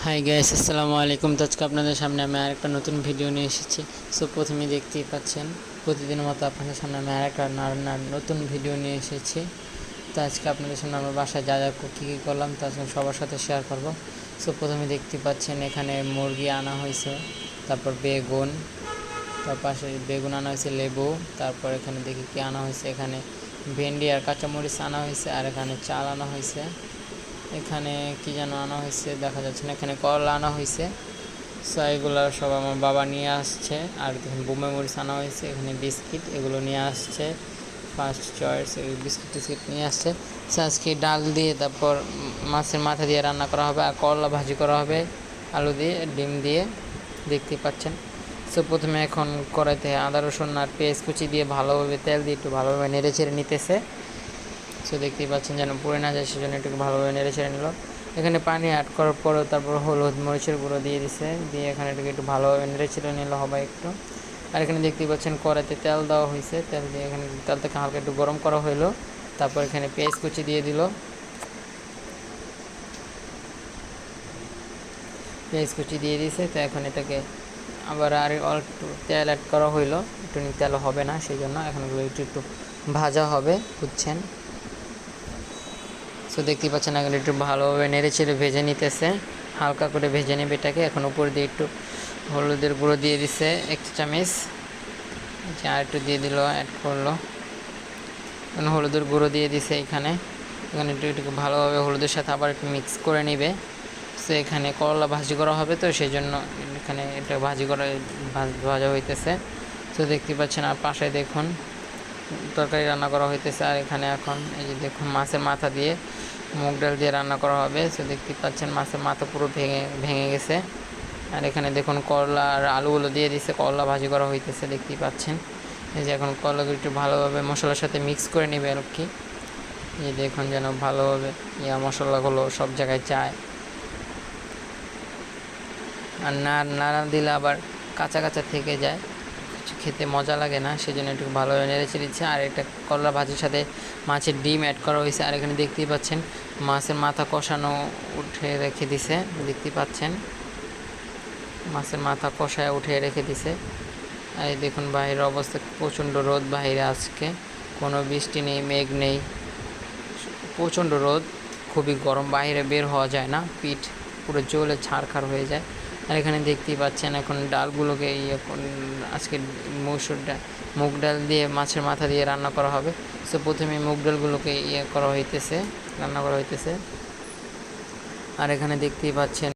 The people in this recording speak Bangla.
হাই গাইস, আসসালামু আলাইকুম। তো আজকে আপনাদের সামনে আমি আরেকটা নতুন ভিডিও নিয়ে এসেছি। সো প্রথমেই দেখতেই পাচ্ছেন, প্রতিদিনের মতো আপনাদের সামনে আমি আরেকটা নতুন ভিডিও নিয়ে এসেছি। তো আজকে আপনাদের সামনে আমার বাসায় যা যা কী করলাম তা আজকে সবার সাথে শেয়ার করব। সো প্রথমে দেখতে পাচ্ছেন এখানে মুরগি আনা হয়েছে, তারপর বেগুন, তার পাশে বেগুন আনা হয়েছে, লেবু, তারপর এখানে দেখি কি আনা হয়েছে, এখানে ভেন্ডি আর কাঁচামরিচ আনা হয়েছে, আর এখানে চাল আনা হয়েছে। এখানে কি যেন আনা হয়েছে দেখা যাচ্ছে না, এখানে করলা আনা হয়েছে। সো এগুলো সব আমার বাবা নিয়ে আসছে। আর এখানে বোম্বে মরিচ আনা হয়েছে, এখানে বিস্কিট এগুলো নিয়ে আসছে, ফার্স্ট চয়েস এই বিস্কিট টিস্কিট নিয়ে আসছে। সো আজকে ডাল দিয়ে তারপর মাছের মাথা দিয়ে রান্না করা হবে, আর করলা ভাজি করা হবে আলু দিয়ে ডিম দিয়ে, দেখতে পাচ্ছেন। সো প্রথমে এখন কড়াইতে আদা রসুন আর পেঁয়াজ কুচি দিয়ে ভালোভাবে তেল দিয়ে একটু ভালোভাবে নেড়ে চেড়ে নিতেছে। সো দেখতেই পাচ্ছেন যেন পুড়ে না যায়, সেজন্য একটু ভালোভাবে নেড়ে ছেড়ে নিল। এখানে পানি অ্যাড করার পরেও তারপর হলুদ মরিচের গুঁড়ো দিয়ে দিছে, দিয়ে এখানে একটু ভালোভাবে নেড়ে ছেড়ে নিল হবে একটু। আর এখানে দেখতেই পাচ্ছেন কড়াইতে তেল দেওয়া হয়েছে, তেল দিয়ে এখানে তেলটাকে হালকা একটু গরম করা হলো। তারপর এখানে পেঁয়াজ কুচি দিয়ে দিল, পেঁয়াজ কুচি দিয়ে দিয়েছে। তো এখন এটাকে আবার আর একটু তেল অ্যাড করা হইলো, একটু তেল হবে না সেই জন্য এখন এগুলো একটু একটু ভাজা হবে, বুঝছেন। সো দেখতেই পাচ্ছেন এখন একটু ভালোভাবে নেড়ে চেড়ে ভেজে নিতেছে, হালকা করে ভেজে নেবে এটাকে। এখন উপর দিয়ে একটু হলুদের গুঁড়ো দিয়ে দিছে 1 চামচ, আর একটু দিয়ে দিল, অ্যাড করলো। এখন হলুদের গুঁড়ো দিয়ে দিছে এখানে একটু একটু ভালোভাবে হলুদের সাথে আবার একটু মিক্স করে নিবে। সো এখানে করলা ভাজি করা হবে, তো সেই জন্য এখানে এটা ভাজি করা ভাজা হইতেছে। তো দেখতে পাচ্ছেন, আর পাশে দেখুন তরকারি রান্না করা হইতেছে। আর এখানে এখন এই যে দেখুন মাছের মাথা দিয়ে মুগ ডাল দিয়ে রান্না করা হবে। সো দেখতে পাচ্ছেন মাছের মাথা পুরো ভেঙে গেছে। আর এখানে দেখুন করলা আর আলুগুলো দিয়ে দিচ্ছে, করলা ভাজি করা হইতেছে, দেখতেই পাচ্ছেন। এই যে এখন করলাগুলো একটু ভালোভাবে মশলার সাথে মিক্স করে নেবে আর কি। এই দেখুন যেন ভালোভাবে মশলাগুলো সব জায়গায় যায়। আর নাড়া দিলে আবার কাঁচা কাঁচা থেকে যায়, খেতে মজা লাগে না, সেজন্য একটু ভালোভাবে নেড়ে চেড়ে দিচ্ছে। আর একটা করলা ভাজির সাথে মাছের ডিম অ্যাড করা হয়েছে। আর এখানে দেখতেই পাচ্ছেন মাছের মাথা কষানো উঠে রেখে দিছে, দেখতেই পাচ্ছেন মাছের মাথা কষায় উঠে রেখে দিছে। আর এই দেখুন বাইরের অবস্থা, প্রচণ্ড রোদ বাইরে, আজকে কোনো বৃষ্টি নেই, মেঘ নেই, প্রচণ্ড রোদ, খুবই গরম, বাইরে বের হওয়া যায় না, পিঠ পুরো জ্বলে ছাড়খাড় হয়ে যায়। আর এখানে দেখতেই পাচ্ছেন এখন ডালগুলোকে আজকে মুগ ডাল দিয়ে মাছের মাথা দিয়ে রান্না করা হবে। সো প্রথমে মুগ ডালগুলোকে রান্না করা হইতেছে। আর এখানে দেখতেই পাচ্ছেন